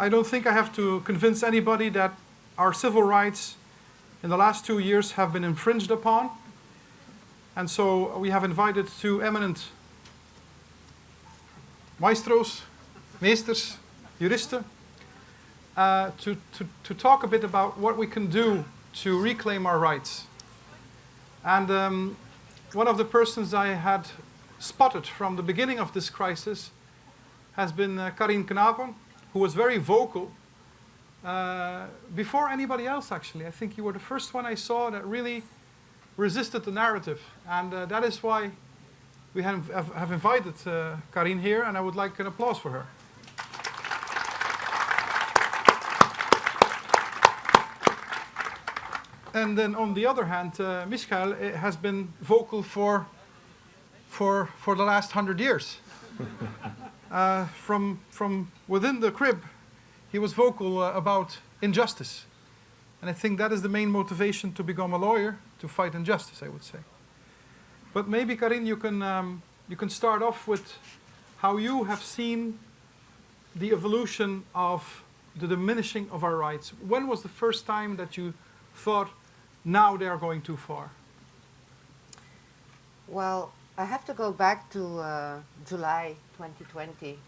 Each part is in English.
I don't think I have to convince anybody that our civil rights in the last 2 years have been infringed upon. And so we have invited two eminent maestros, meesters, juristen, to talk a bit about what we can do to reclaim our rights. And one of the persons I had spotted from the beginning of this crisis has been Carine Knapen, who was very vocal before anybody else, actually. I think you were the first one I saw that really resisted the narrative. And that is why we have invited Carine here, and I would like an applause for her. And then on the other hand, Mischaël has been vocal for the last 100 years. From within the crib, he was vocal about injustice. And I think that is the main motivation to become a lawyer, to fight injustice, I would say. But maybe, Carine, you can start off with how you have seen the evolution of the diminishing of our rights. When was the first time that you thought, now they are going too far? Well, I have to go back to July 2020.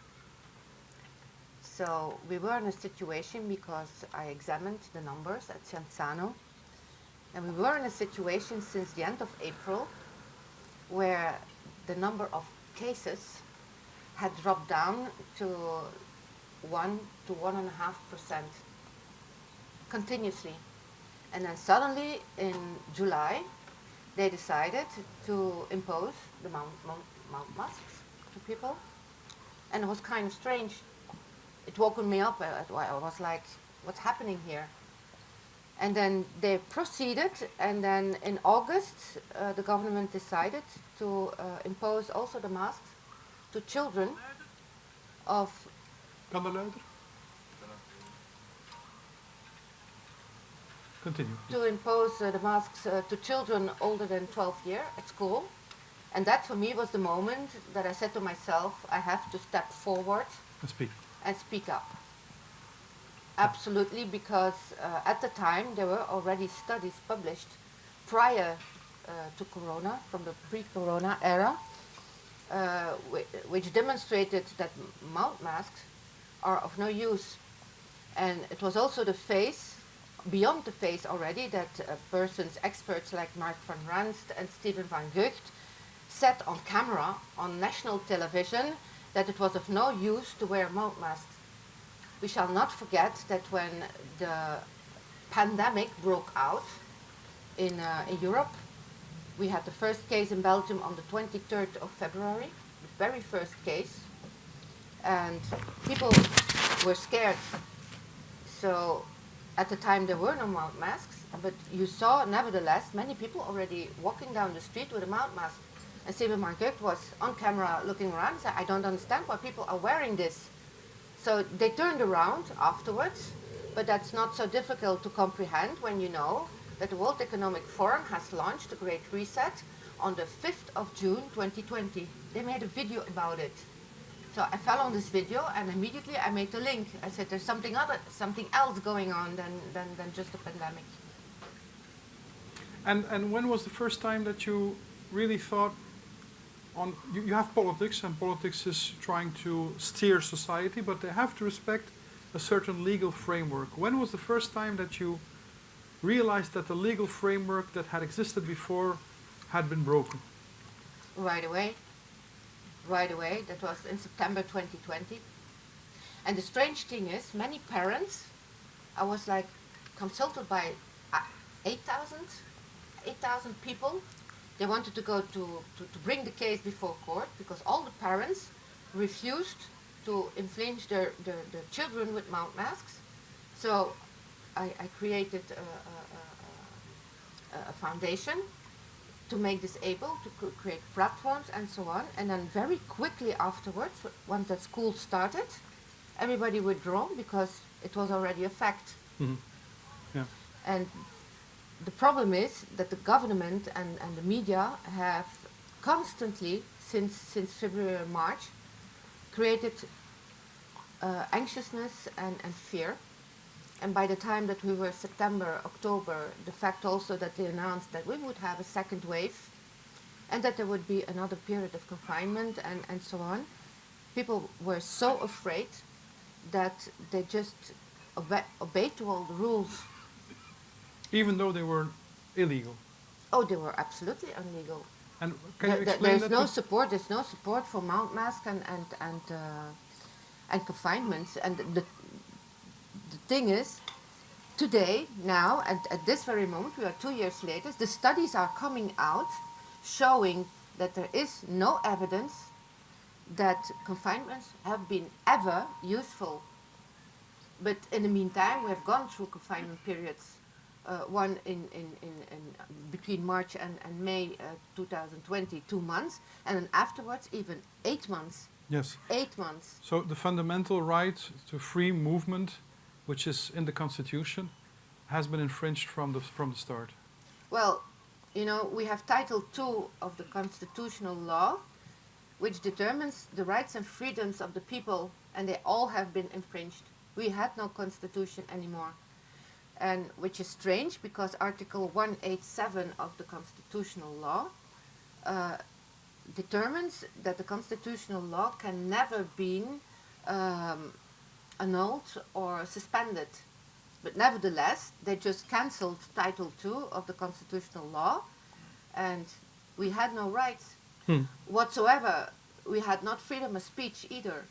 So we were in a situation, because I examined the numbers at Cienzano, and we were in a situation since the end of April where the number of cases had dropped down to 1 to 1.5% continuously. And then suddenly in July, they decided to impose the mouth masks to people. And it was kind of strange. It woke me up. I was like, what's happening here? And then they proceeded, and then in August, the government decided to impose also the masks to children of... Kan er luider? Continue. To impose the masks to children older than 12 years at school. And that for me was the moment that I said to myself, I have to step forward and speak up. Absolutely, because at the time there were already studies published prior to Corona, from the pre-Corona era, which demonstrated that mouth masks are of no use. And it was also the face, beyond the face already, that persons, experts like Marc van Ranst and Steven van Gucht said on camera on national television that it was of no use to wear mouth masks. We shall not forget that when the pandemic broke out in Europe, we had the first case in Belgium on the 23rd of February, the very first case, and people were scared. So at the time there were no mouth masks, but you saw nevertheless many people already walking down the street with a mouth mask. And Steven van Gucht was on camera looking around and said, I don't understand why people are wearing this. So they turned around afterwards, but that's not so difficult to comprehend when you know that the World Economic Forum has launched a Great Reset on the 5th of June 2020. They made a video about it. So I fell on this video and immediately I made the link. I said there's something else going on than just a pandemic. And when was the first time that you really thought on, you have politics, and politics is trying to steer society, but they have to respect a certain legal framework. When was the first time that you realized that the legal framework that had existed before had been broken? Right away. That was in September 2020. And the strange thing is, many parents, I was like consulted by 8,000 people. They wanted to go to bring the case before court because all the parents refused to infringe their children with mouth masks. So I created a foundation to make this able, to create platforms and so on. And then very quickly afterwards, once that school started, everybody withdrew because it was already a fact. Mm-hmm. Yeah. And the problem is that the government and the media have constantly, since February and March, created anxiousness and fear. And by the time that we were September, October, the fact also that they announced that we would have a second wave and that there would be another period of confinement and so on, people were so afraid that they just obeyed to all the rules. Even though they were illegal. Oh, they were absolutely illegal. And can you explain There's that? there's no support for mouth mask and confinements. And the thing is, today, now, at this very moment, we are 2 years later, the studies are coming out showing that there is no evidence that confinements have been ever useful. But in the meantime, we have gone through confinement periods, one in between March and May 2020, 2 months, and then afterwards even 8 months. Yes. 8 months. So the fundamental right to free movement, which is in the Constitution, has been infringed from the start. Well, you know, we have Title II of the constitutional law, which determines the rights and freedoms of the people, and they all have been infringed. We had no constitution anymore. And which is strange because Article 187 of the constitutional law determines that the constitutional law can never be annulled or suspended. But nevertheless, they just cancelled Title II of the constitutional law, and we had no rights whatsoever. We had not freedom of speech either,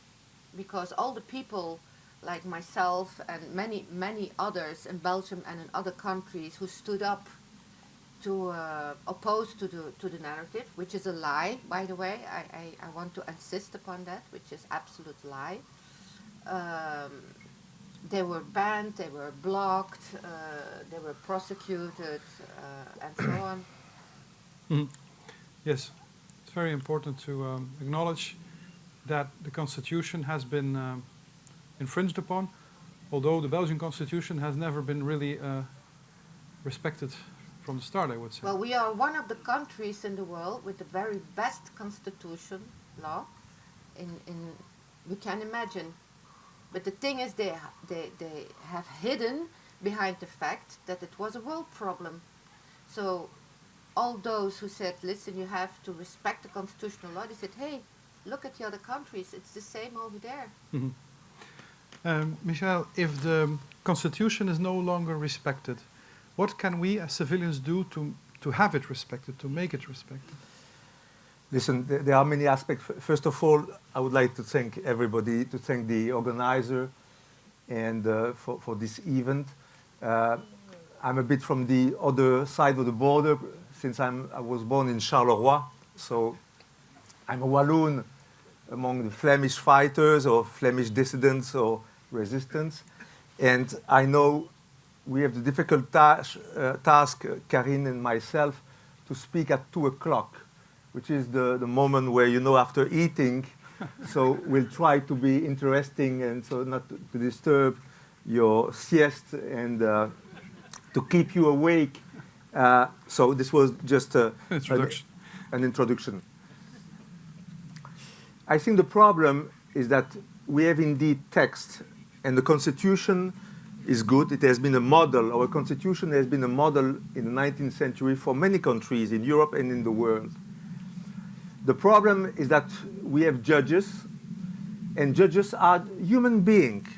because all the people like myself and many others in Belgium and in other countries who stood up to oppose to the narrative, which is a lie, by the way. I want to insist upon that, which is absolute lie. They were banned, they were blocked, they were prosecuted, and so on. Yes, it's very important to acknowledge that the Constitution has been infringed upon, although the Belgian Constitution has never been really respected from the start, I would say. Well, we are one of the countries in the world with the very best constitution law we can imagine. But the thing is, they have hidden behind the fact that it was a world problem. So all those who said, listen, you have to respect the constitutional law, they said, hey, look at the other countries, it's the same over there. Mischaël, if the Constitution is no longer respected, what can we as civilians do to have it respected, to make it respected? Listen, there are many aspects. First of all, I would like to thank everybody, to thank the organizer and for this event. I'm a bit from the other side of the border since I was born in Charleroi, so I'm a Walloon among the Flemish fighters or Flemish dissidents or resistance. And I know we have the difficult task, Carine and myself, to speak at 2 o'clock, which is the moment where, you know, after eating, so we'll try to be interesting and so not to disturb your sieste and to keep you awake. So this was just an introduction. I think the problem is that we have indeed text, and the Constitution is good. It has been a model. Our Constitution has been a model in the 19th century for many countries in Europe and in the world. The problem is that we have judges, and judges are human beings.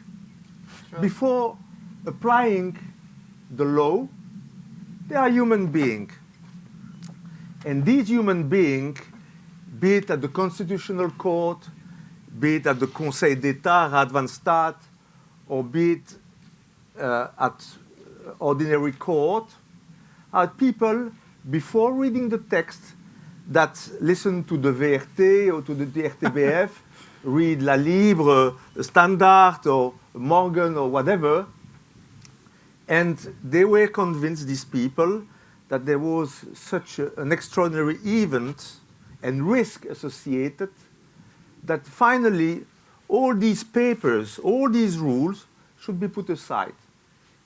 Sure. Before applying the law, they are human beings. And these human beings, be it at the Constitutional Court, be it at the Conseil d'État, Raad van State, or be it at ordinary court, are people, before reading the text, that listen to the VRT or to the RTBF, read La Libre, Standard, or Morgan, or whatever, and they were convinced, these people, that there was such an extraordinary event and risk associated that finally all these papers, all these rules should be put aside.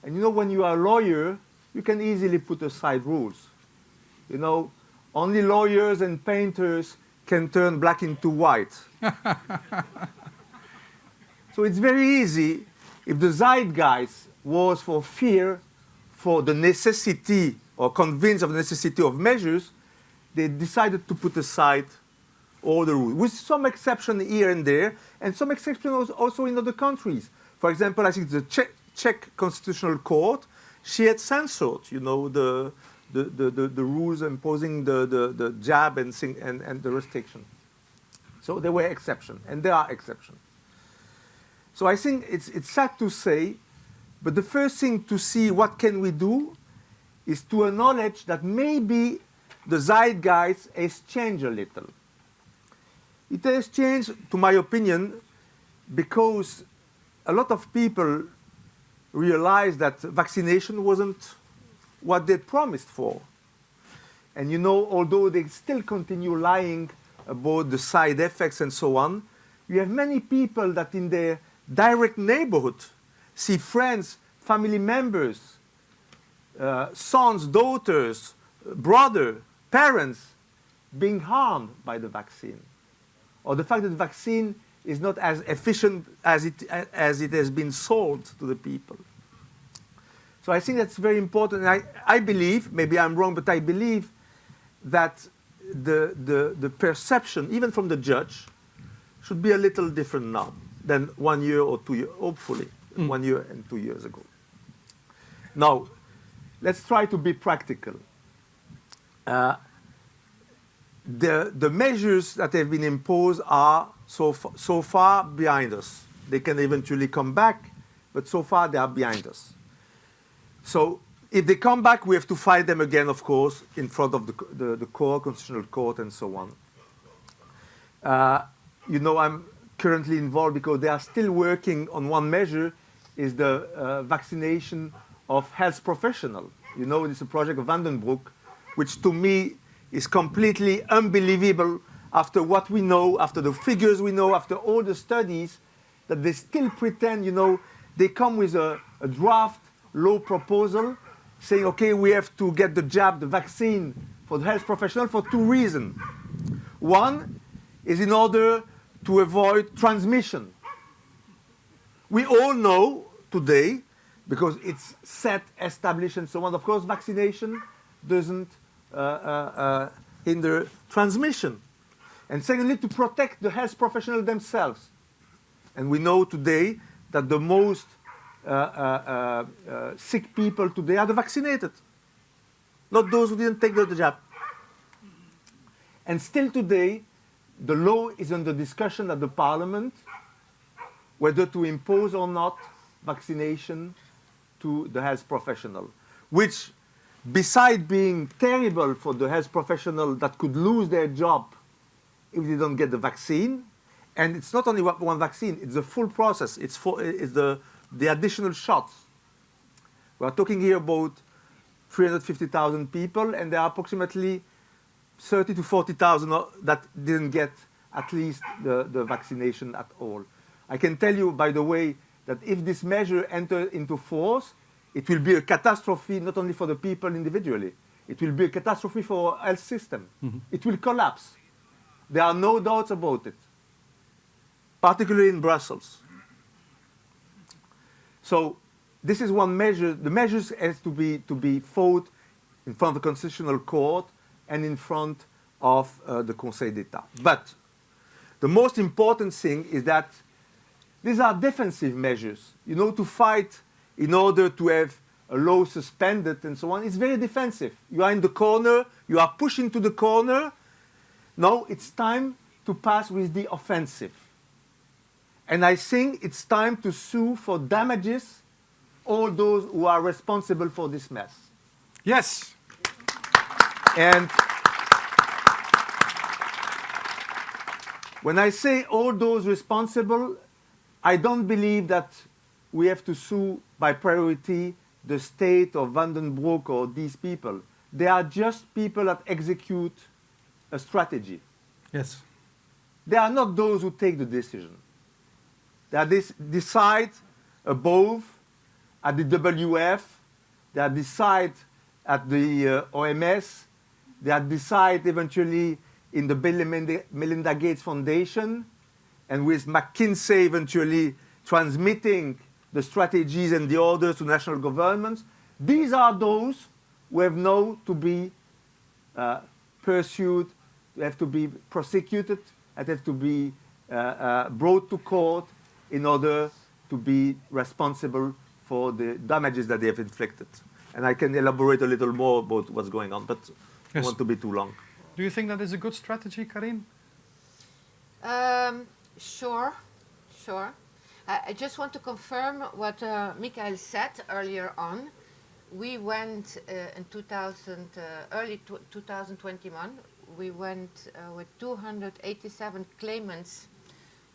And you know, when you are a lawyer, you can easily put aside rules. You know, only lawyers and painters can turn black into white. So it's very easy, if the zeitgeist was for fear, for the necessity, or convinced of the necessity of measures, they decided to put aside all the rules, with some exception here and there, and some exceptions also in other countries. For example, I think the Czech Constitutional Court, she had censored, you know, the rules imposing the jab and the restriction. So there were exceptions, and there are exceptions. So I think it's sad to say, but the first thing to see what can we do is to acknowledge that maybe the zeitgeist has changed a little. It has changed, to my opinion, because a lot of people realized that vaccination wasn't what they promised for. And you know, although they still continue lying about the side effects and so on, you have many people that in their direct neighborhood see friends, family members, sons, daughters, brother, parents being harmed by the vaccine. Or the fact that the vaccine is not as efficient as it has been sold to the people. So I think that's very important. And I believe, maybe I'm wrong, but I believe that the perception, even from the judge, should be a little different now than 1 year or 2 years, hopefully, 1 year and 2 years ago. Now, let's try to be practical. The measures that have been imposed are so far behind us. They can eventually come back, but so far they are behind us. So if they come back, we have to fight them again, of course, in front of the court, constitutional court, and so on. You know, I'm currently involved because they are still working on one measure, is the vaccination of health professionals. You know, it's a project of Vanden Bossche, which to me is completely unbelievable after what we know, after the figures we know, after all the studies, that they still pretend, you know, they come with a draft law proposal saying, okay, we have to get the jab, the vaccine for the health professional for 2 reasons. One is in order to avoid transmission. We all know today, because it's set, established, and so on, of course, vaccination doesn't hinder transmission. And secondly, to protect the health professionals themselves. And we know today that the most sick people today are the vaccinated, not those who didn't take the jab. And still today, the law is under discussion at the parliament whether to impose or not vaccination to the health professional, which, beside being terrible for the health professional that could lose their job if they don't get the vaccine, and it's not only one vaccine, it's the full process, it's the additional shots. We are talking here about 350,000 people, and there are approximately 30 to 40,000 that didn't get at least the vaccination at all. I can tell you, by the way, that if this measure enters into force, it will be a catastrophe not only for the people individually, it will be a catastrophe for our health system. Mm-hmm. It will collapse. There are no doubts about it, particularly in Brussels. So this is one measure. The measures has to be fought in front of the Constitutional Court and in front of the Conseil d'État. But the most important thing is that these are defensive measures. You know, to fight in order to have a law suspended and so on, it's very defensive. You are in the corner, you are pushing to the corner. Now it's time to pass with the offensive. And I think it's time to sue for damages all those who are responsible for this mess. Yes. And when I say all those responsible, I don't believe that we have to sue by priority the state or Vanden Bossche or these people. They are just people that execute a strategy. Yes. They are not those who take the decision. They decide above at the WF, they decide at the OMS, they decide eventually in the Bill and Melinda Gates Foundation, and with McKinsey eventually transmitting the strategies and the orders to national governments. These are those who have now to be pursued, have to be prosecuted, and have to be brought to court in order to be responsible for the damages that they have inflicted. And I can elaborate a little more about what's going on, but I don't want to be too long. Do you think that is a good strategy, Carine? Sure. I just want to confirm what Mischaël said earlier on. We went in early 2021, we went with 287 claimants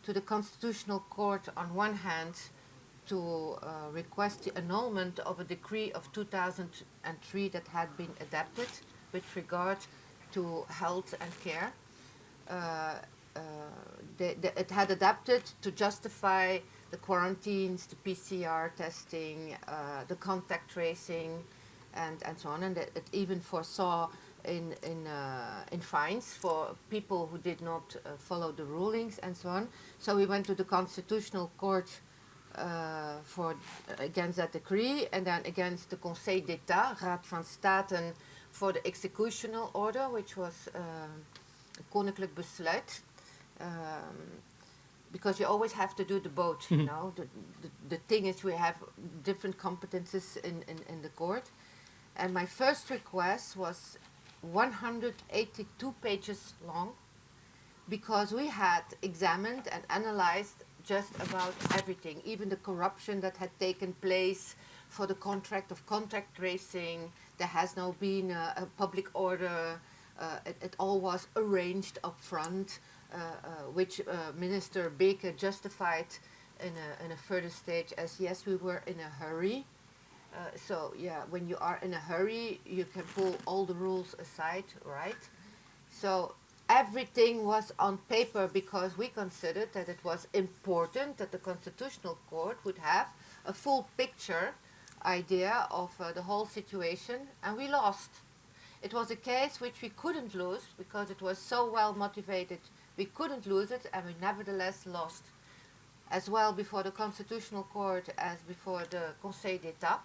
to the Constitutional Court on one hand to request the annulment of a decree of 2003 that had been adapted with regard to health and care. It had adapted to justify the quarantines, the PCR testing, the contact tracing, and so on. And it even foresaw in fines for people who did not follow the rulings and so on. So we went to the Constitutional Court against that decree, and then against the Conseil d'État, Raad van Staten, for the executional order, which was a koninklijk besluit. Because you always have to do the both, you know. The thing is, we have different competences in the court. And my first request was 182 pages long, because we had examined and analyzed just about everything, even the corruption that had taken place for the contract of contact tracing. There has now been a public order. It all was arranged up front. Which Minister Baker justified in a further stage as, yes, we were in a hurry. So yeah, when you are in a hurry, you can pull all the rules aside, right? So everything was on paper because we considered that it was important that the Constitutional Court would have a full picture idea of the whole situation, and we lost. It was a case which we couldn't lose because it was so well motivated. We couldn't lose it, and we nevertheless lost, as well before the Constitutional Court as before the Conseil d'État,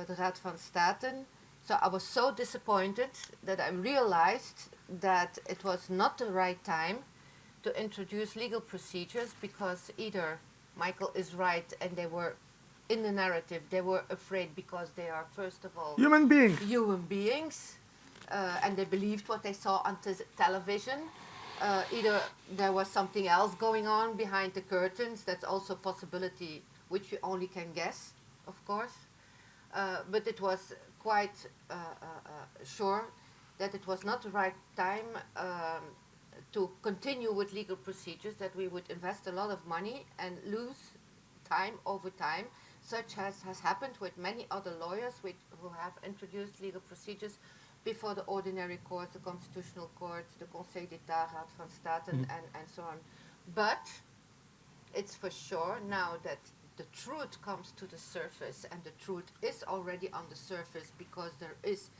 the Raad van Staten. So I was so disappointed that I realized that it was not the right time to introduce legal procedures, because either Michael is right and they were in the narrative, they were afraid because they are, first of all, human beings, and they believed what they saw on television. Either there was something else going on behind the curtains. That's also a possibility, which we only can guess, of course. But it was quite sure that it was not the right time to continue with legal procedures, that we would invest a lot of money and lose time over time, such as has happened with many other lawyers who have introduced legal procedures before the ordinary courts, the Constitutional Court, the Conseil d'État, Raad van Staten, and so on. But it's for sure now that the truth comes to the surface, and the truth is already on the surface, because there is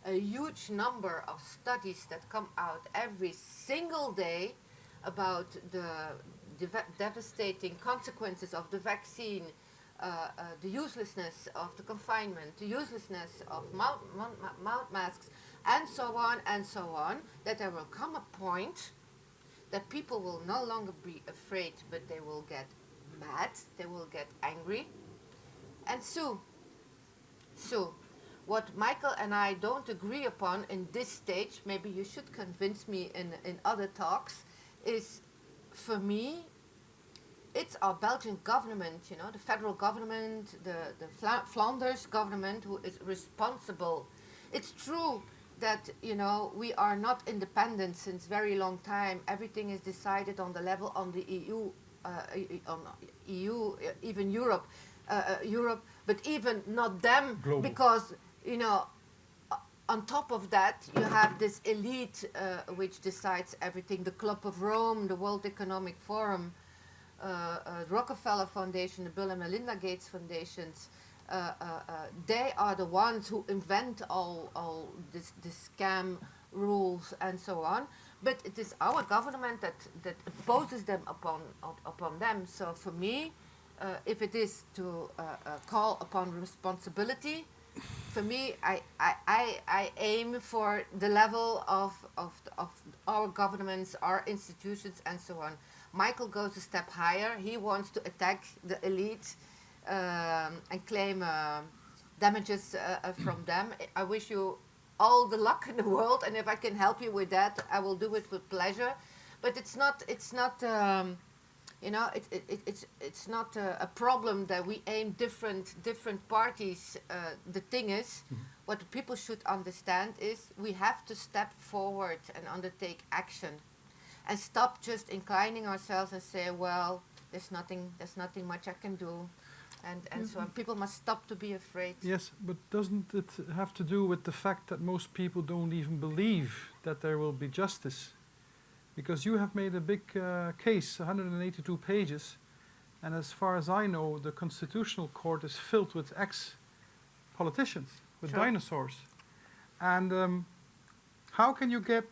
a huge number of studies that come out every single day about the devastating consequences of the vaccine, the uselessness of the confinement, the uselessness of mouth masks, and so on, that there will come a point that people will no longer be afraid, but they will get mad, they will get angry, and sue. What Michael and I don't agree upon in this stage, maybe you should convince me in other talks, is, for me, it's our Belgian government, you know, the federal government, the Flanders government, who is responsible. It's true that, you know, we are not independent since very long time. Everything is decided on the level on the EU, even Europe, but even not them, global. Because, you know, on top of that, you have this elite which decides everything, the Club of Rome, the World Economic Forum, the Rockefeller Foundation, the Bill and Melinda Gates Foundations. They are the ones who invent all this scam rules and so on. but it is our government that imposes them upon them. So for me, if it is to call upon responsibility, for me, I aim for the level of our governments, our institutions, and so on. Michael goes a step higher. He wants to attack the elite and claim damages from them. I wish you all the luck in the world, and if I can help you with that, I will do it with pleasure. But it's not you know, it's not a problem that we aim different parties. The thing is, what people should understand is we have to step forward and undertake action, and stop just inclining ourselves and say, well, there's nothing much I can do, and so on. People must stop to be afraid. Yes, but doesn't it have to do with the fact that most people don't even believe that there will be justice? Because you have made a big case, 182 pages, and as far as I know, the Constitutional Court is filled with ex-politicians, with dinosaurs. And how can you get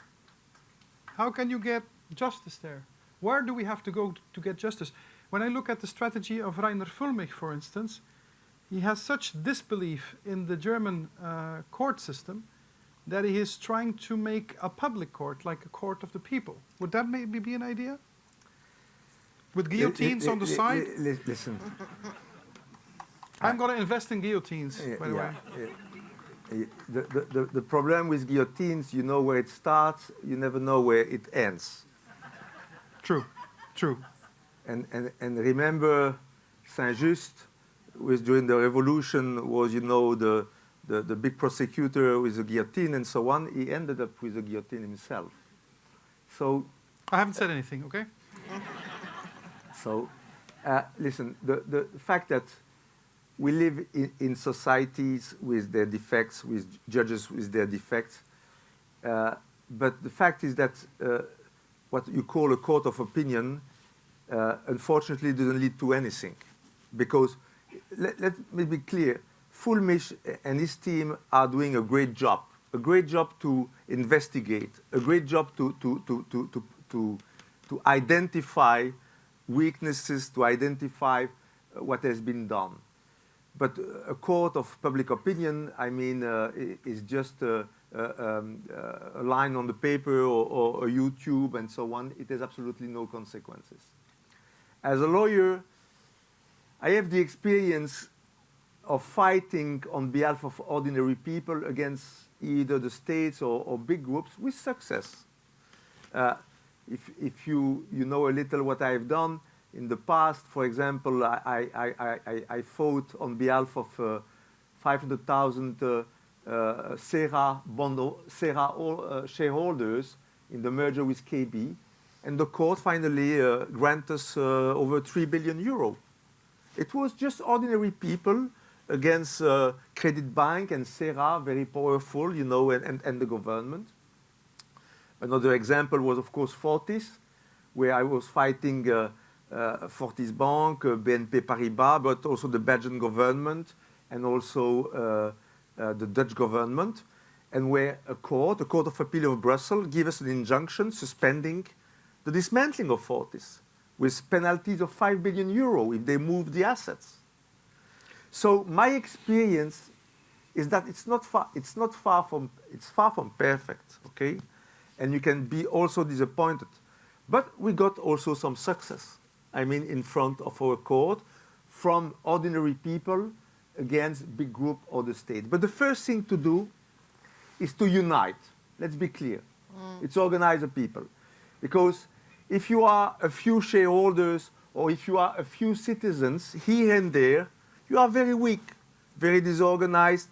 justice there? Where do we have to go to get justice? When I look at the strategy of Rainer Fulmich, for instance, he has such disbelief in the German court system that he is trying to make a public court, like a court of the people. Would that maybe be an idea? With guillotines on the side? Listen. I'm going to invest in guillotines, by the way. The problem with guillotines, you know where it starts, you never know where it ends. True. And remember, Saint-Just, during the revolution, was, you know, the big prosecutor with the guillotine and so on. He ended up with the guillotine himself. So I haven't said anything, okay? So, listen, the fact that we live in societies with their defects, with judges with their defects, but the fact is that what you call a court of opinion, unfortunately, doesn't lead to anything. Because, let me be clear, Fulmich and his team are doing a great job to investigate, a great job to identify weaknesses, to identify what has been done. But a court of public opinion, I mean, is just a line on the paper or a YouTube and so on. It has absolutely no consequences. As a lawyer, I have the experience of fighting on behalf of ordinary people against either the states or big groups with success. If you know a little what I've done in the past, for example, I fought on behalf of 500,000 Serra shareholders in the merger with KB, and the court finally granted us over 3 billion euro. It was just ordinary people against Credit Bank and Serra, very powerful, you know, and the government. Another example was, of course, Fortis, where I was fighting Fortis Bank, BNP Paribas, but also the Belgian government and also the Dutch government, and where the Court of Appeal of Brussels gave us an injunction suspending the dismantling of Fortis with penalties of 5 billion euro if they move the assets. So my experience is that it's far from perfect, okay? And you can be also disappointed. But we got also some success. I mean, in front of our court, from ordinary people against big group or the state. But the first thing to do is to unite. Let's be clear. It's organize the people. Because if you are a few shareholders or if you are a few citizens here and there, you are very weak, very disorganized,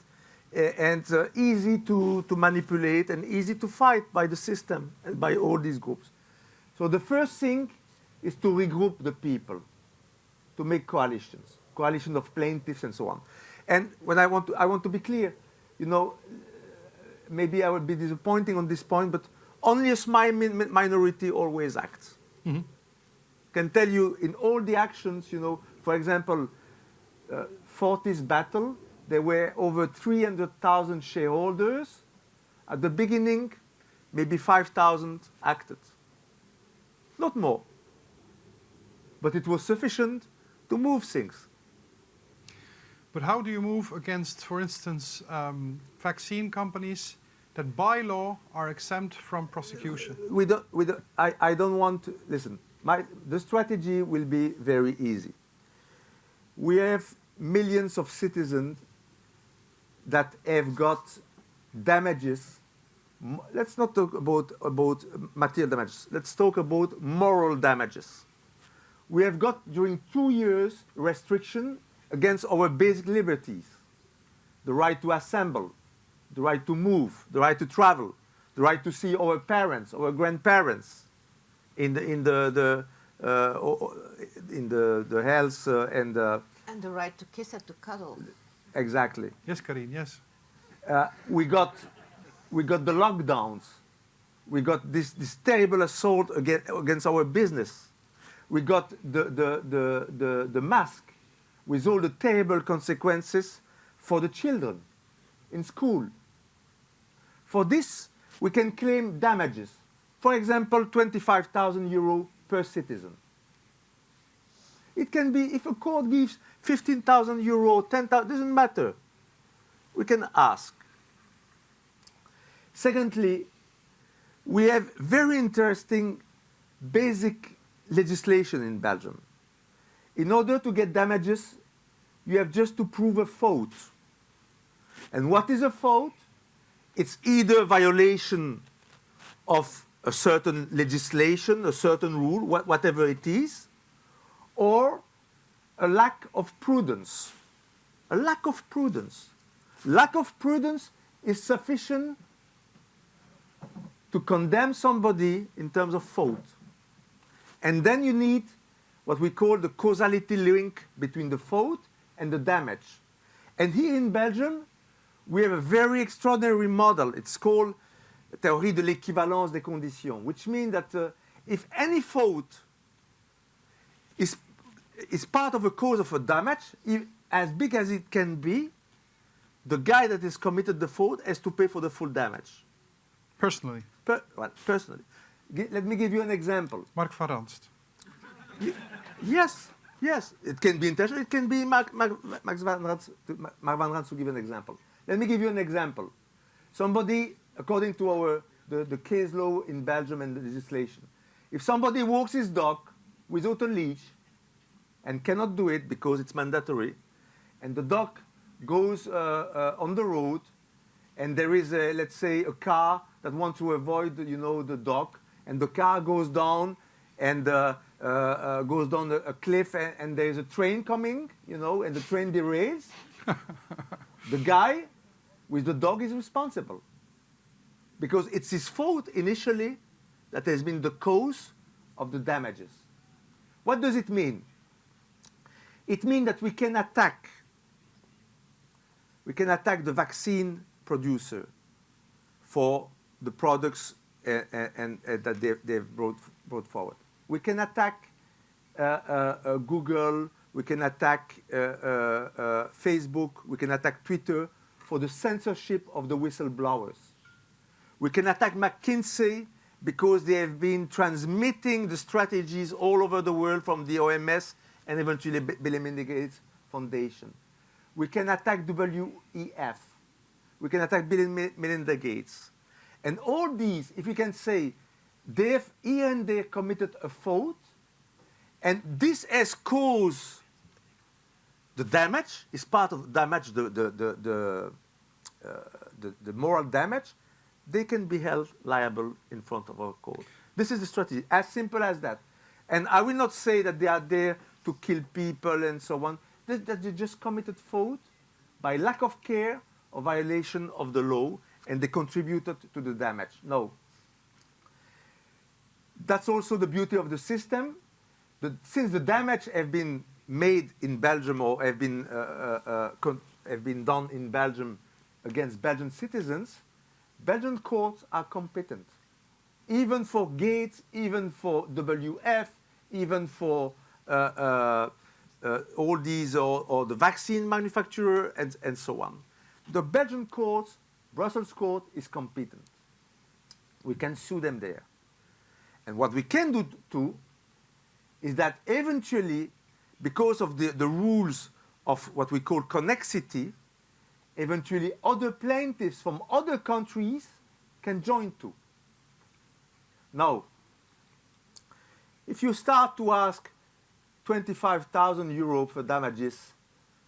and easy to manipulate and easy to fight by the system and by all these groups. So the first thing is to regroup the people, to make coalitions of plaintiffs and so on. And when I want to be clear, you know, maybe I will be disappointing on this point, but only a small minority always acts. Mm-hmm. Can tell you in all the actions, you know, for example, Fortis battle, there were over 300,000 shareholders. At the beginning, maybe 5,000 acted. Not more. But it was sufficient to move things. But how do you move against, for instance, vaccine companies that by law are exempt from prosecution? I don't want to, listen, the strategy will be very easy. We have millions of citizens that have got damages. Let's not talk about material damages. Let's talk about moral damages. We have got, during 2 years, restriction against our basic liberties. The right to assemble, the right to move, the right to travel, the right to see our parents, our grandparents in the health And the right to kiss and to cuddle. Exactly. Yes, Carine, yes. We got the lockdowns. We got this terrible assault against our business. We got the mask with all the terrible consequences for the children in school. For this, we can claim damages. For example, 25,000 euro per citizen. It can be, if a court gives 15,000 euro, 10,000, doesn't matter. We can ask. Secondly, we have very interesting basic legislation in Belgium. In order to get damages, you have just to prove a fault. And what is a fault? It's either violation of a certain legislation, a certain rule, whatever it is, or a lack of prudence. A lack of prudence. Lack of prudence is sufficient to condemn somebody in terms of fault. And then you need what we call the causality link between the fault and the damage. And here in Belgium, we have a very extraordinary model. It's called théorie de l'équivalence des conditions, which means that if any fault is part of a cause of a damage, as big as it can be, the guy that has committed the fault has to pay for the full damage. Personally. Personally. Let me give you an example. Marc van Ranst. Yes. It can be intentional. It can be Marc van Ranst to give an example. Let me give you an example. Somebody, according to the case law in Belgium and the legislation, if somebody walks his dog without a leash and cannot do it because it's mandatory, and the dog goes on the road, and there is, let's say, a car that wants to avoid, the dog, and the car goes down and goes down a cliff, and there's a train coming, and the train derails. The guy with the dog is responsible because it's his fault initially that has been the cause of the damages. What does it mean? It means that we can attack the vaccine producer for the products and that they've brought forward. We can attack Google, we can attack Facebook, we can attack Twitter for the censorship of the whistleblowers. We can attack McKinsey because they have been transmitting the strategies all over the world from the OMS and eventually Bill and Melinda Gates Foundation. We can attack WEF. We can attack Bill and Melinda Gates. And all these, if you can say, they've here and there committed a fault, and this has caused the damage, is part of the damage, the moral damage, they can be held liable in front of our court. This is the strategy, as simple as that. And I will not say that they are there to kill people and so on, that they just committed fault by lack of care or violation of the law, and they contributed to the damage. No. That's also the beauty of the system. Since the damage have been made in Belgium or have been done in Belgium against Belgian citizens, Belgian courts are competent. Even for Gates, even for WF, even for all these or the vaccine manufacturer and so on. The Belgian courts, Brussels court, is competent. We can sue them there. And what we can do too is that eventually, because of the rules of what we call connexity, eventually other plaintiffs from other countries can join too. Now, if you start to ask 25,000 euro for damages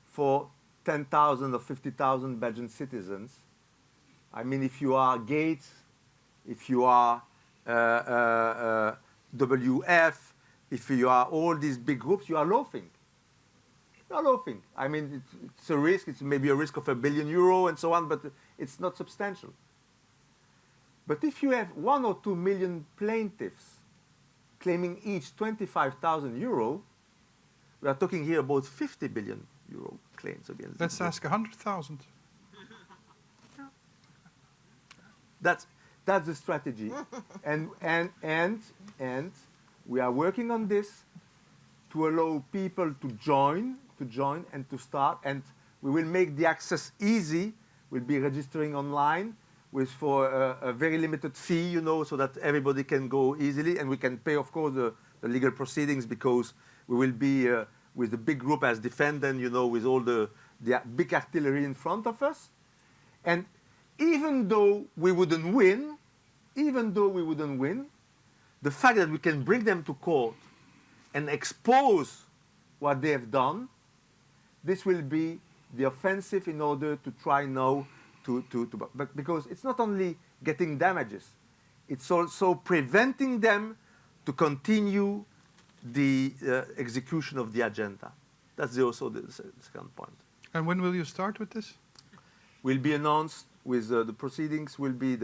for 10,000 or 50,000 Belgian citizens, I mean, if you are Gates, if you are WF, if you are all these big groups, you are laughing. You are laughing. I mean, it's a risk. It's maybe a risk of €1 billion and so on, but it's not substantial. But if you have 1 or 2 million plaintiffs claiming each 25,000 euro, we are talking here about 50 billion euro claims against. Let's ask 100,000. That's the strategy, and we are working on this to allow people to join and to start, and we will make the access easy. We'll be registering online for a very limited fee, you know, so that everybody can go easily, and we can pay, of course, the legal proceedings, because we will be with the big group as defendant, you know, with all the big artillery in front of us. And even though we wouldn't win, the fact that we can bring them to court and expose what they have done, this will be the offensive in order to try now but because it's not only getting damages, it's also preventing them to continue the execution of the agenda. That's also the second point. And when will you start with this? Will be announced with the proceedings, will be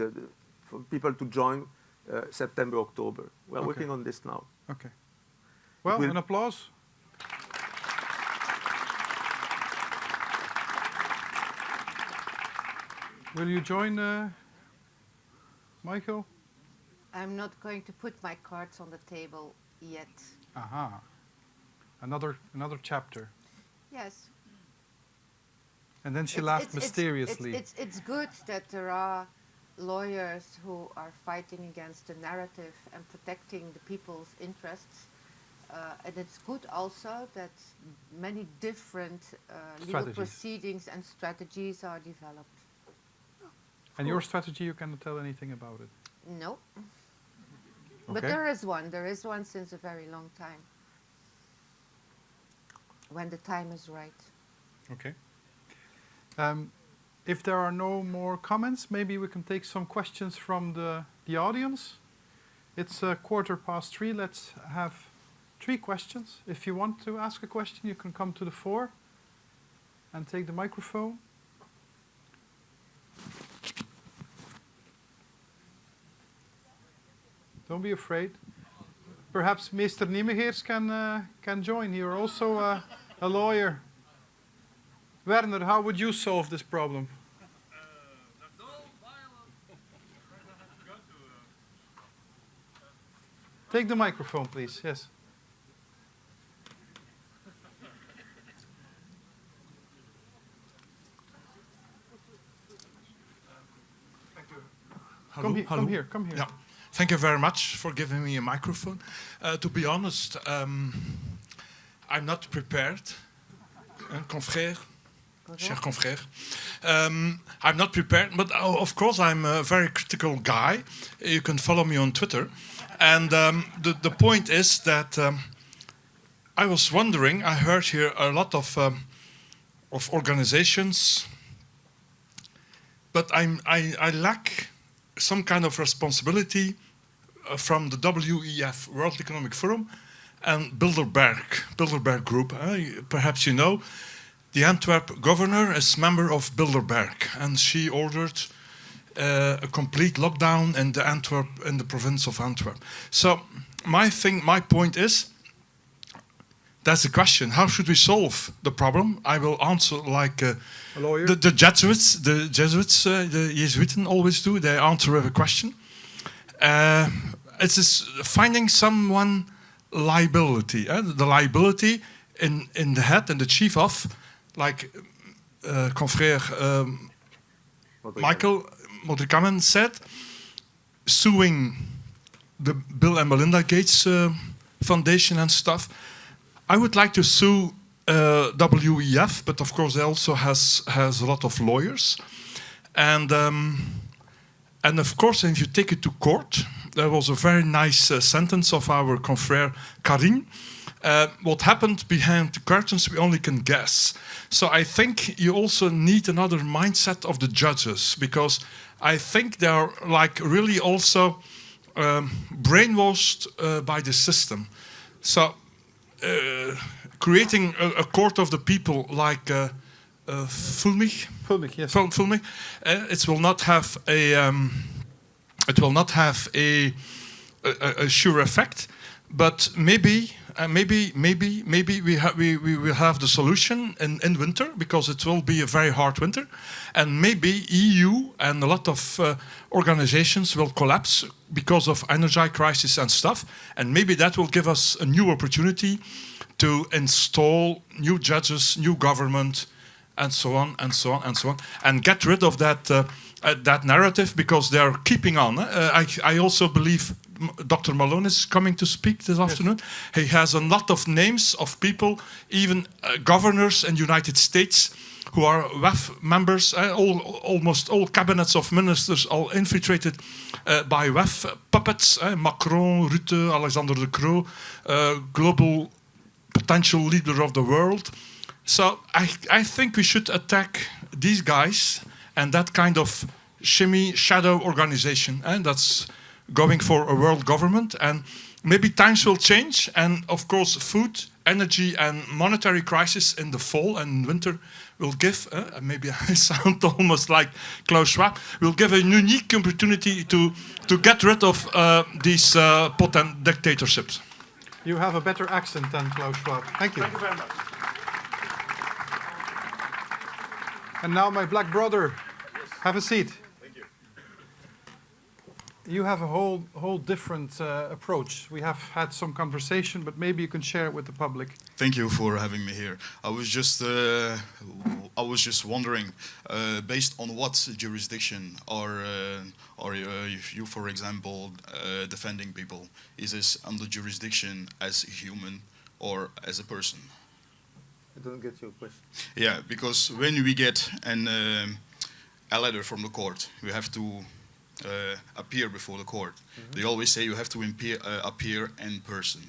for people to join September, October. We're working on this now. Okay. Well, an applause. Will you join Michael? I'm not going to put my cards on the table yet. Aha. Another chapter. Yes. And then she laughed mysteriously. It's good that there are lawyers who are fighting against the narrative and protecting the people's interests. And it's good also that many different legal proceedings and strategies are developed. And your strategy, you cannot tell anything about it? No. Okay. But there is one since a very long time. When the time is right. Okay. If there are no more comments, maybe we can take some questions from the audience. It's 3:15. Let's have 3 questions. If you want to ask a question, you can come to the fore and take the microphone. Don't be afraid. Perhaps Mr. Niemegeers can join. You're also a lawyer. Werner, how would you solve this problem? Take the microphone, please. Yes. Thank you. Hello, come here. Yeah. Thank you very much for giving me a microphone. To be honest, I'm not prepared. Confrère, cher confrère. I'm not prepared, but of course I'm a very critical guy. You can follow me on Twitter. And the point is that I was wondering, I heard here a lot of organizations, but I lack some kind of responsibility from the WEF, World Economic Forum, and Bilderberg Group. Perhaps you know, the Antwerp governor is member of Bilderberg, and she ordered a complete lockdown in the province of Antwerp. So my point is, that's the question: how should we solve the problem? I will answer like a lawyer. The Jesuits, the Jesuits always do. They answer with a question. It's finding someone liability. The liability in the head and the chief of, like confrère Mischaël Modrikamen said, suing the Bill and Melinda Gates Foundation and stuff. I would like to sue WEF, but of course, it also has a lot of lawyers, and of course, if you take it to court, there was a very nice sentence of our confrère Carine. What happened behind the curtains, we only can guess. So I think you also need another mindset of the judges, because I think they are like really also brainwashed by the system. So creating a court of the people like Fulmich, yes. Fulmich, it will not have a sure effect, but maybe we will have the solution in winter, because it will be a very hard winter, and maybe EU and a lot of organizations will collapse because of energy crisis and stuff, and maybe that will give us a new opportunity to install new judges, new government, and so on and so on and so on, and get rid of that narrative, because they are keeping on. I also believe Dr. Malone is coming to speak this afternoon. He has a lot of names of people, even governors in the United States, who are WEF members. Almost all cabinets of ministers are infiltrated by WEF puppets. Macron, Rutte, Alexander De Croo, global potential leader of the world. So I think we should attack these guys and that kind of shimmy shadow organization, and that's going for a world government. And maybe times will change, and of course food, energy and monetary crisis in the fall and winter will give, maybe I sound almost like Klaus Schwab, will give a unique opportunity to get rid of these potent dictatorships. You have a better accent than Klaus Schwab. Thank you. Thank you very much. And now my black brother, have a seat. Thank you. You have a whole different approach. We have had some conversation, but maybe you can share it with the public. Thank you for having me here. I was just wondering, based on what jurisdiction are you, for example, defending people? Is this under jurisdiction as a human or as a person? I don't get your question. Yeah, because when we get a letter from the court, we have to appear before the court. Mm-hmm. They always say you have to appear in person.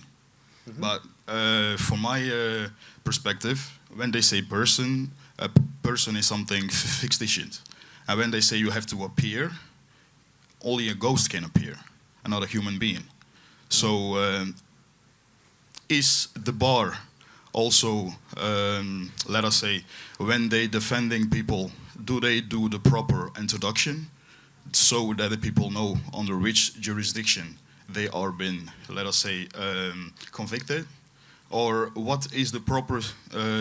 Mm-hmm. But from my perspective, when they say person, a person is something fictitious. And when they say you have to appear, only a ghost can appear, not a human being. So is the bar also, let us say, when they defending people, do they do the proper introduction so that the people know under which jurisdiction they are been, let us say, convicted? Or what is the proper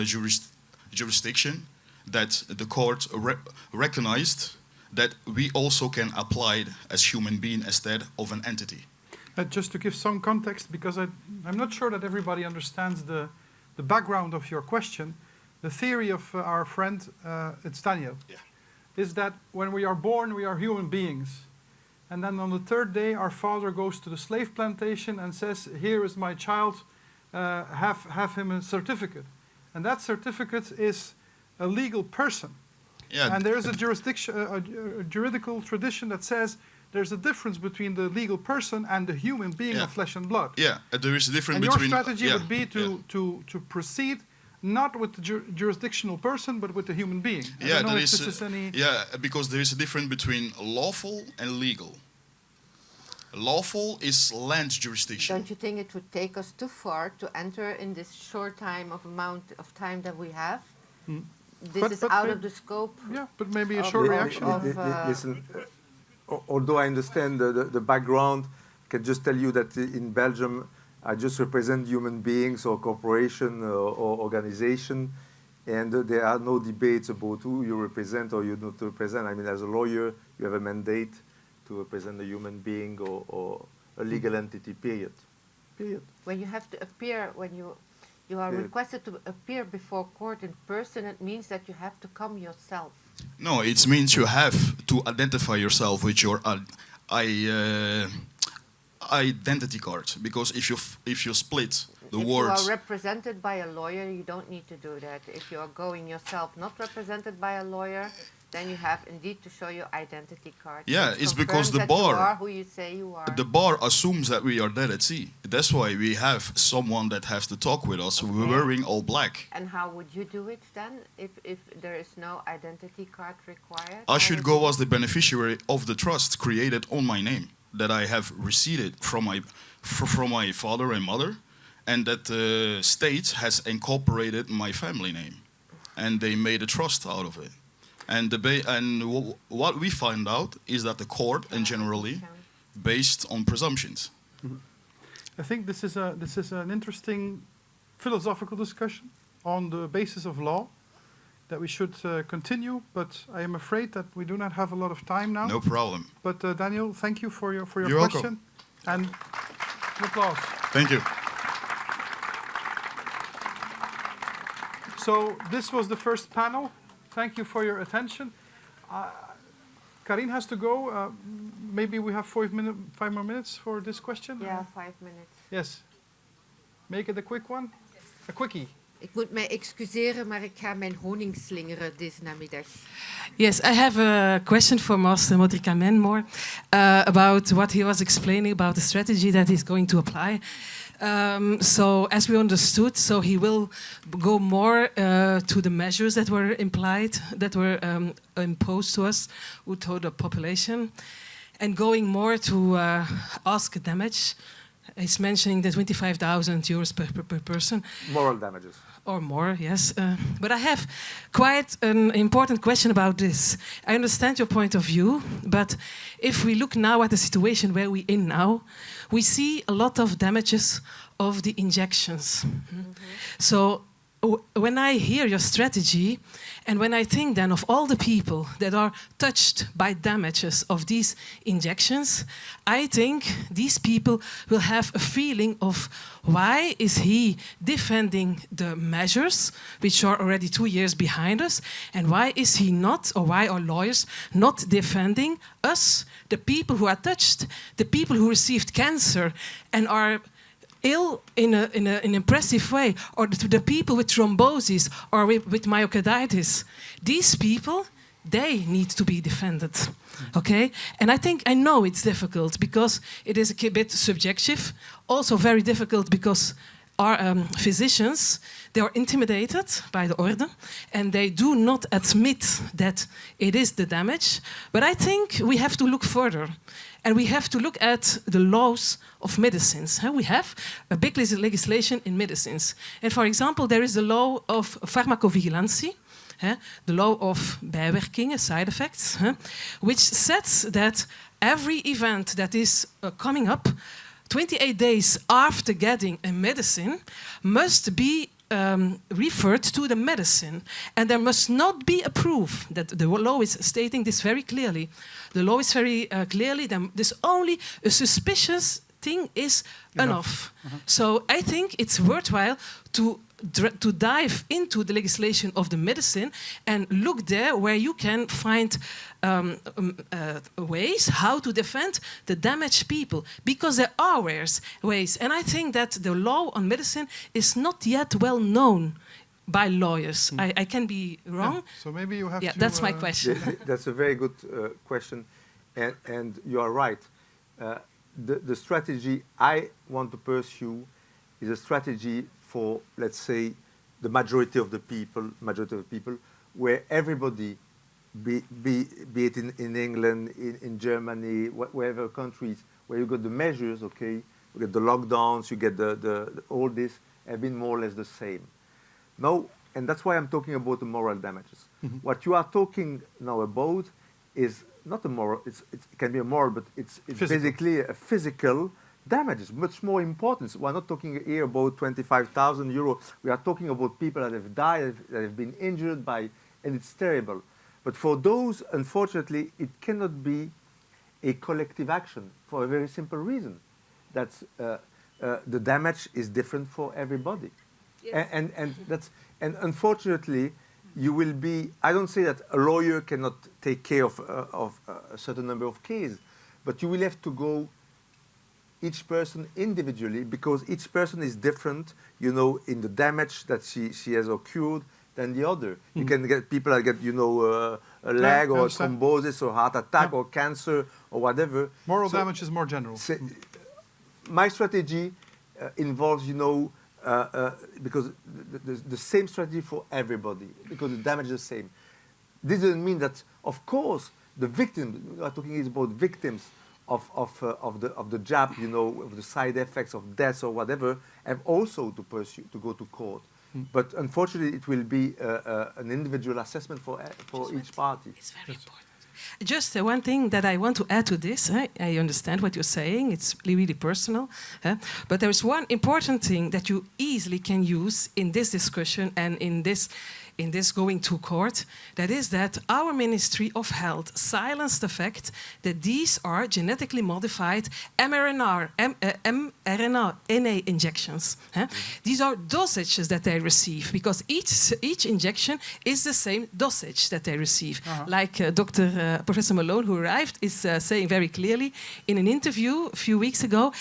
jurisdiction that the court recognized that we also can apply it as human being instead of an entity? Just to give some context, because I'm not sure that everybody understands the background of your question. The theory of our friend, it's Daniel, is that when we are born, we are human beings. And then on the third day, our father goes to the slave plantation and says, here is my child, have him a certificate. And that certificate is a legal person. Yeah. And there is a juridical tradition that says there's a difference between the legal person and the human being of flesh and blood. Yeah, there is a difference and between... your strategy would be to proceed not with the jurisdictional person, but with the human being. Yeah, because there is a difference between lawful and legal. Lawful is land jurisdiction. Don't you think it would take us too far to enter in this short amount of time that we have? This is out of the scope. Yeah, but maybe a short reaction. Listen, although I understand the background, I can just tell you that in Belgium, I just represent human beings or corporation or organization, and there are no debates about who you represent or you don't represent. I mean, as a lawyer, you have a mandate to represent a human being or a legal entity, period. When you have to appear, when you are requested to appear before court in person, it means that you have to come yourself. No, it means you have to identify yourself with your identity card, because if you split the if words, you are represented by a lawyer, you don't need to do that. If you are going yourself not represented by a lawyer, then you have indeed to show your identity card. Yeah, which it's because the confirms that you bar- are who you say you are. the bar assumes that we are dead at sea. That's why we have someone that has to talk with us, wearing all black. And how would you do it then, if there is no identity card required? I How should would go you as the beneficiary of the trust created on my name that I have received from my father and mother, and that the state has incorporated my family name, and they made a trust out of it. And what we find out is that the court, and generally, based on presumptions. I think this is an interesting philosophical discussion on the basis of law that we should continue, but I am afraid that we do not have a lot of time now. No problem. But Daniel, thank you for your You're question. And applause. Thank you. So this was the first panel. Thank you for your attention. Carine has to go. Maybe we have 5 more minutes for this question. Yeah, 5 minutes. Yes. Make it a quick one. A quickie. Ik moet mij excuseren, maar ik ga mijn honing slingeren deze namiddag. Yes, I have a question for Mischaël Modrikamen more about what he was explaining about the strategy that he's going to apply. So, as we understood, so he will go more to the measures that were implied, that were imposed to us, to the population, and going more to ask damage. He's mentioning the 25,000 euros per person. Moral damages. Or more, yes. But I have quite an important question about this. I understand your point of view, but if we look now at the situation where we're in now, we see a lot of damages of the injections. So when I hear your strategy, and when I think then of all the people that are touched by damages of these injections, I think these people will have a feeling of why is he defending the measures which are already 2 years behind us, and why is he not, or why are lawyers not defending us, the people who are touched, the people who received cancer and are ill in an impressive way, or the people with thrombosis or with myocarditis. These people, they need to be defended, okay? And I know it's difficult because it is a bit subjective, also very difficult because our physicians, they are intimidated by the order and they do not admit that it is the damage. But I think we have to look further. And we have to look at the laws of medicines. We have a big legislation in medicines. And for example, there is the law of pharmacovigilancy, the law of bijwerkingen, side effects, which says that every event that is coming up 28 days after getting a medicine must be referred to the medicine, and there must not be a proof. That the law is stating this very clearly. The law is very clearly that this only a suspicious thing is enough. So I think it's worthwhile to dive into the legislation of the medicine and look there where you can find ways how to defend the damaged people, because there are ways. And I think that the law on medicine is not yet well known by lawyers. I can be wrong. Yeah. So maybe you have to... That's my question. That's a very good question, and you are right. The strategy I want to pursue is a strategy for, let's say, the majority of the people, where everybody, be it in England, in Germany, wherever countries, where you got the measures, okay, you get the lockdowns, you get the all this, have been more or less the same. Now, and that's why I'm talking about the moral damages. What you are talking now about is not a moral, it can be a moral, but it's basically a physical damages, much more important. We're not talking here about 25,000 euros. We are talking about people that have died, that have been injured by, and it's terrible. But for those, unfortunately, it cannot be a collective action for a very simple reason. That's the damage is different for everybody. Yes. And unfortunately, you will be, I don't say that a lawyer cannot take care of a certain number of cases, but you will have to go each person individually, because each person is different, you know, in the damage that she has occurred than the other. You can get people that get, you know, a leg or thrombosis or heart attack or cancer or whatever. Moral damage is more general. My strategy involves, you know, because the same strategy for everybody, because the damage is the same. This doesn't mean that, of course, the victims, we are talking about victims of the jab, you know, of the side effects of deaths or whatever, have also to go to court. But unfortunately, it will be an individual assessment for each party. It's very important. Just one thing that I want to add to this. I understand what you're saying. It's really personal. But there is one important thing that you easily can use in this discussion and in this going to court. That is that our Ministry of Health silenced the fact that these are genetically modified mRNA injections. These are dosages that they receive, because each injection is the same dosage that they receive. Like Professor Malone, who arrived, is saying very clearly in an interview a few weeks ago,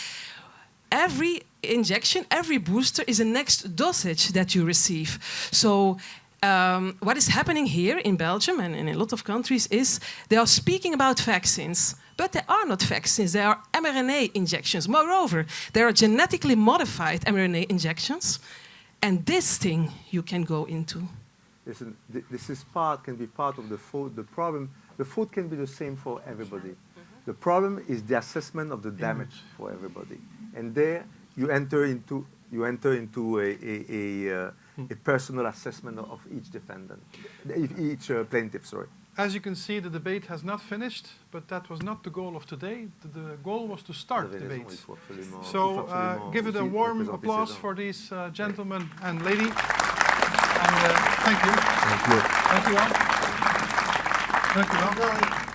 every injection, every booster is a next dosage that you receive. So what is happening here in Belgium and in a lot of countries is they are speaking about vaccines, but they are not vaccines, they are mRNA injections. Moreover, they are genetically modified mRNA injections, and this thing you can go into. Listen, this is can be part of the food. The food can be the same for everybody. The problem is the assessment of the damage for everybody, and there you enter into a personal assessment of each defendant, each plaintiff. Sorry. As you can see, the debate has not finished, but that was not the goal of today. The goal was to start debates. So give it a warm applause for these gentlemen and lady. And thank you. Thank you. Thank you all. Thank you all.